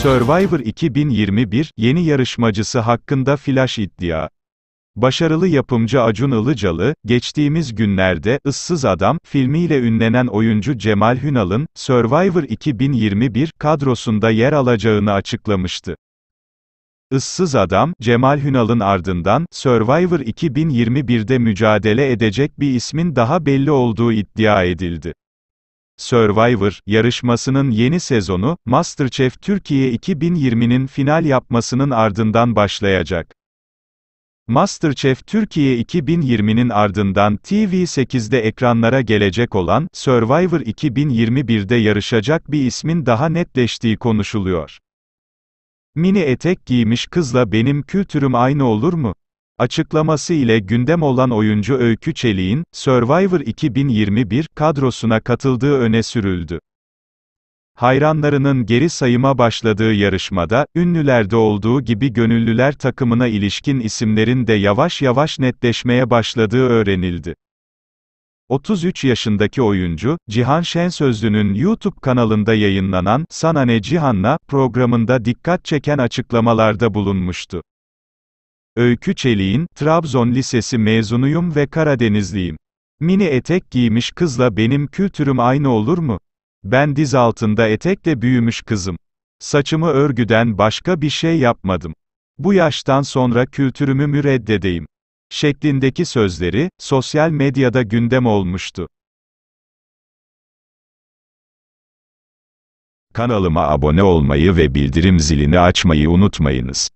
Survivor 2021, yeni yarışmacısı hakkında flash iddia. Başarılı yapımcı Acun Ilıcalı, geçtiğimiz günlerde, Issız Adam, filmiyle ünlenen oyuncu Cemal Hünal'ın, Survivor 2021, kadrosunda yer alacağını açıklamıştı. Issız Adam, Cemal Hünal'ın ardından, Survivor 2021'de mücadele edecek bir ismin daha belli olduğu iddia edildi. Survivor, yarışmasının yeni sezonu, MasterChef Türkiye 2020'nin final yapmasının ardından başlayacak. MasterChef Türkiye 2020'nin ardından TV8'de ekranlara gelecek olan, Survivor 2021'de yarışacak bir ismin daha netleştiği konuşuluyor. Mini etek giymiş kızla benim kültürüm aynı olur mu? Açıklaması ile gündem olan oyuncu Öykü Çelik'in, Survivor 2021 kadrosuna katıldığı öne sürüldü. Hayranlarının geri sayıma başladığı yarışmada, ünlülerde olduğu gibi gönüllüler takımına ilişkin isimlerin de yavaş yavaş netleşmeye başladığı öğrenildi. 33 yaşındaki oyuncu, Cihan Şensözlü'nün YouTube kanalında yayınlanan "Sana Ne Cihan'la" programında dikkat çeken açıklamalarda bulunmuştu. Öykü Çelik'in, Trabzon Lisesi mezunuyum ve Karadenizliyim. Mini etek giymiş kızla benim kültürüm aynı olur mu? Ben diz altında etekle büyümüş kızım. Saçımı örgüden başka bir şey yapmadım. Bu yaştan sonra kültürümü mü reddedeyim? Şeklindeki sözleri, sosyal medyada gündem olmuştu. Kanalıma abone olmayı ve bildirim zilini açmayı unutmayınız.